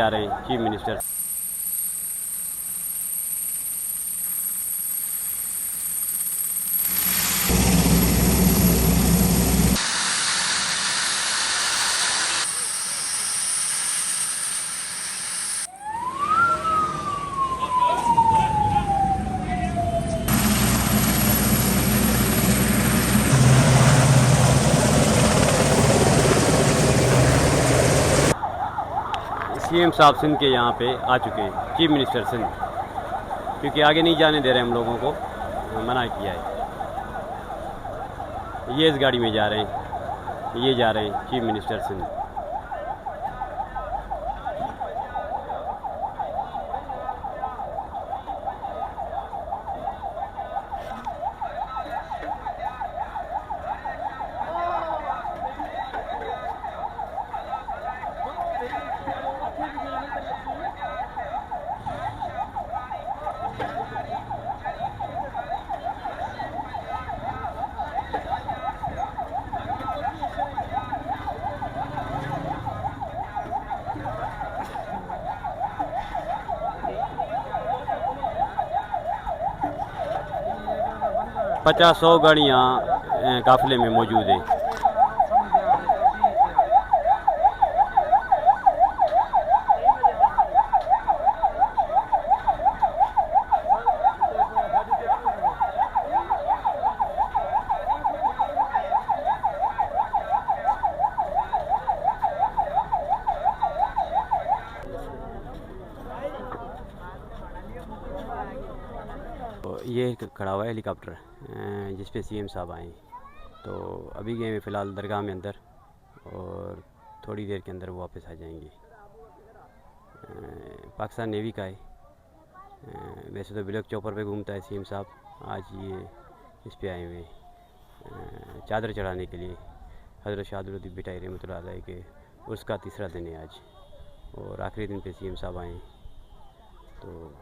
जा रहे हैं चीफ मिनिस्टर। सीएम साहब सिंध के यहाँ पे आ चुके हैं, चीफ मिनिस्टर सिंध, क्योंकि आगे नहीं जाने दे रहे हम लोगों को, मना किया है। ये इस गाड़ी में जा रहे हैं, ये जा रहे हैं चीफ मिनिस्टर सिंध। पचास 100 गाड़ियाँ काफ़िले में मौजूद है। ये खड़ा हुआ है हेलीकॉप्टर जिस पे सीएम साहब आए, तो अभी गए हैं फ़िलहाल दरगाह में अंदर, और थोड़ी देर के अंदर वो वापस आ जाएंगे। पाकिस्तान नेवी का है, वैसे तो ब्लैक चॉपर पे घूमता है सीएम साहब, आज ये इस पे आए हुए चादर चढ़ाने के लिए। हज़रत शाहब बिटाई रहमतुल्लाह के उसका तीसरा दिन है आज, और आखिरी दिन पे सीएम साहब आए। तो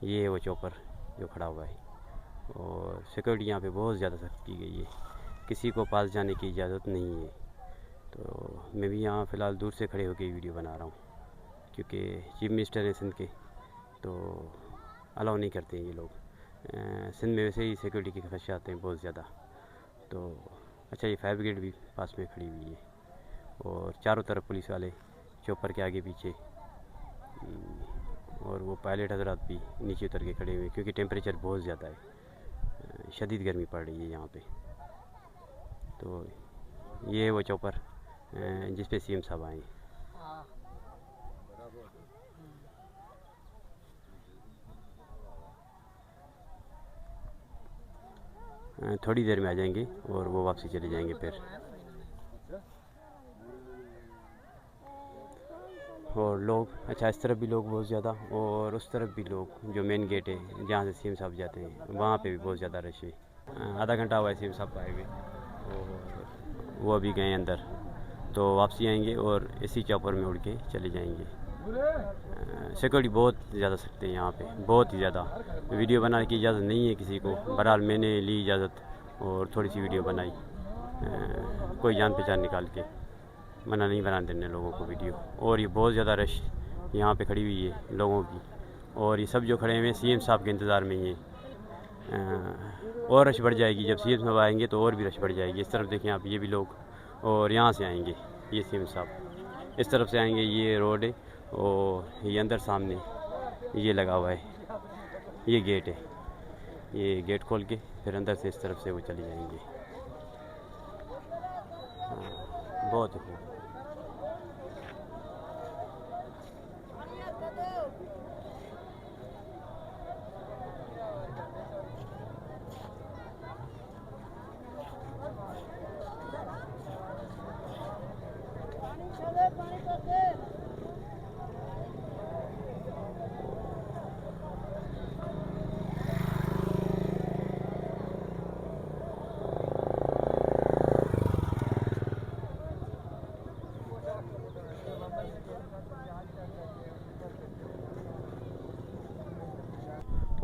ये है वो चॉपर जो खड़ा हुआ है, और सिक्योरिटी यहाँ पे बहुत ज़्यादा सख्त की गई है, किसी को पास जाने की इजाज़त नहीं है। तो मैं भी यहाँ फ़िलहाल दूर से खड़े होकर वीडियो बना रहा हूँ, क्योंकि चीफ मिनिस्टर हैं सिंध के, तो अलाउ नहीं करते हैं ये लोग। सिंध में वैसे ही सिक्योरिटी के खदशात हैं बहुत ज़्यादा। तो अच्छा, ये फायर ब्रिगेड भी पास में खड़ी हुई है, और चारों तरफ पुलिस वाले चॉपर के आगे पीछे, और वो पायलट हजरात भी नीचे उतर के खड़े हुए, क्योंकि टेम्परेचर बहुत ज़्यादा है, शदीद गर्मी पड़ रही है यहाँ पे। तो ये है वो चॉपर जिस पे सीएम साहब आए। थोड़ी देर में आ जाएंगे और वो वापसी चले जाएंगे फिर। और लोग, अच्छा, इस तरफ भी लोग बहुत ज़्यादा, और उस तरफ भी लोग, जो मेन गेट है जहाँ से सीएम साहब जाते हैं, वहाँ पे भी बहुत ज़्यादा रश है। आधा घंटा हुआ है सीएम साहब आए हुए, और वो अभी गए अंदर, तो वापसी आएंगे और इसी चॉपर में उड़ के चले जाएंगे। सिक्योरिटी बहुत ज़्यादा सख्त है यहाँ पे, बहुत ही ज़्यादा। वीडियो बनाने की इजाज़त नहीं है किसी को, बहरहाल मैंने ली इजाज़त और थोड़ी सी वीडियो बनाई, कोई जान पहचान निकाल के, मना नहीं बना देने लोगों को वीडियो। और ये बहुत ज़्यादा रश यहाँ पे खड़ी हुई है लोगों की, और ये सब जो खड़े हुए हैं सीएम साहब के इंतज़ार में ही है। और रश बढ़ जाएगी जब सीएम साहब आएंगे, तो और भी रश बढ़ जाएगी। इस तरफ देखें आप, ये भी लोग, और यहाँ से आएंगे ये सीएम साहब, इस तरफ से आएंगे। ये रोड है, और ये अंदर सामने ये लगा हुआ है, ये गेट है, ये गेट खोल के फिर अंदर से इस तरफ से वो चले जाएंगे। बहुत ही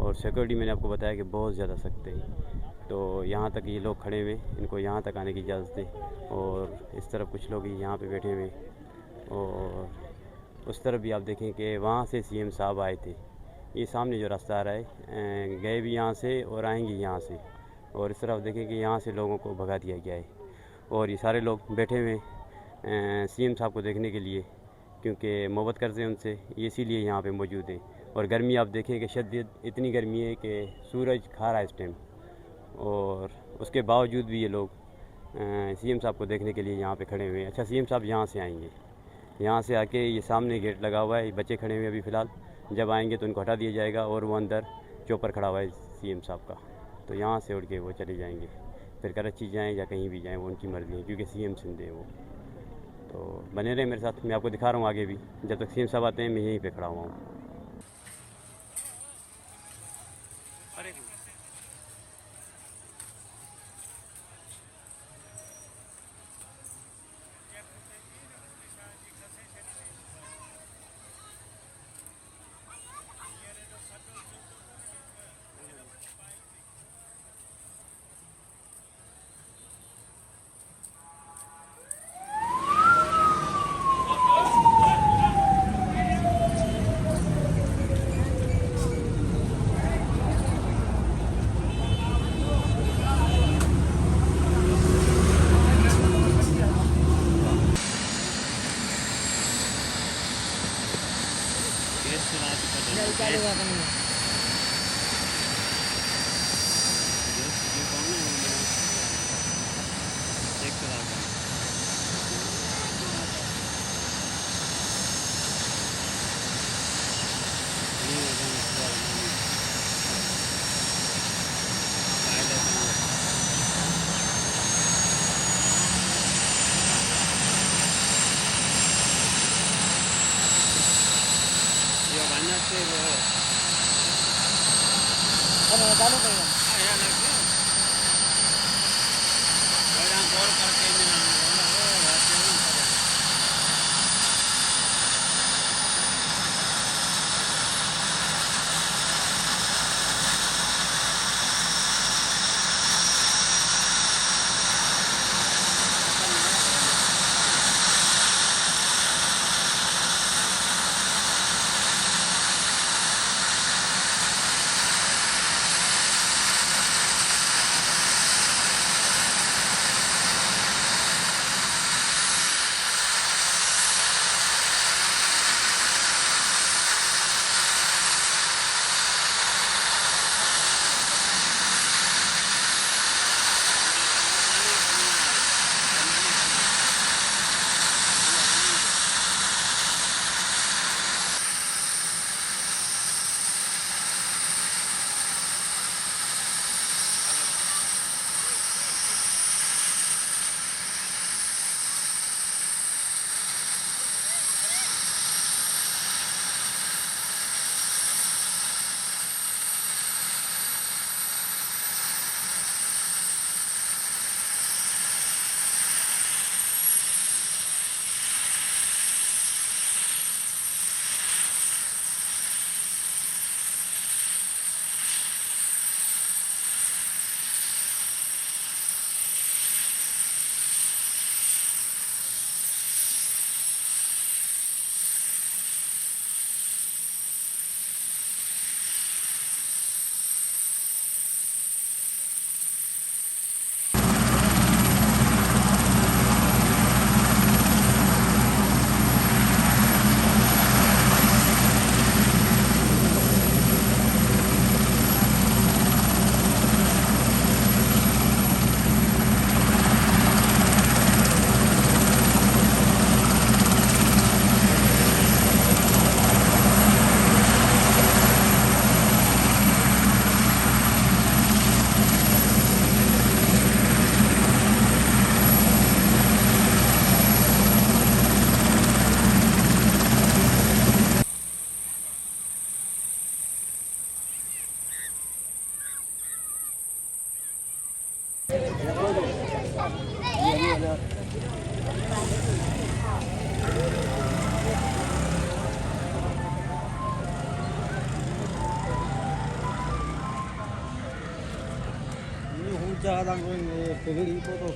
और सिक्योरिटी मैंने आपको बताया कि बहुत ज़्यादा सख्त है। तो यहाँ तक ये लोग खड़े हुए, इनको यहाँ तक आने की इजाज़त है। और इस तरफ कुछ लोग यहाँ पे बैठे हुए, और उस तरफ भी आप देखें कि वहाँ से सीएम साहब आए थे। ये सामने जो रास्ता आ रहा है, गए भी यहाँ से और आएंगे यहाँ से। और इस तरफ देखें कि यहाँ से लोगों को भगा दिया गया है और ये सारे लोग बैठे हुए सीएम साहब को देखने के लिए, क्योंकि मोहब्बत करते हैं उनसे, इसीलिए यहाँ पे मौजूद हैं। और गर्मी आप देखें कि शदीद इतनी गर्मी है कि सूरज खा रहा है इस टाइम, और उसके बावजूद भी ये लोग सीएम साहब को देखने के लिए यहाँ पे खड़े हुए हैं। अच्छा, सीएम साहब यहाँ से आएंगे, यहाँ से आके ये सामने गेट लगा हुआ है, ये बच्चे खड़े हुए हैं अभी फ़िलहाल, जब आएंगे तो उनको हटा दिया जाएगा और वो अंदर चौपर खड़ा हुआ है सीएम साहब का, तो यहाँ से उड़ के वो चले जाएंगे। फिर कराची जाएँ या कहीं भी जाएँ, वो उनकी मर्ज़ी है, क्योंकि सीएम सिंध है वो। तो बने रहे मेरे साथ, मैं आपको दिखा रहा हूँ आगे भी। जब तक सीएम साहब आते हैं मैं यहीं पे खड़ा हुआ हूँ। ज़्यादा पगड़ी को तो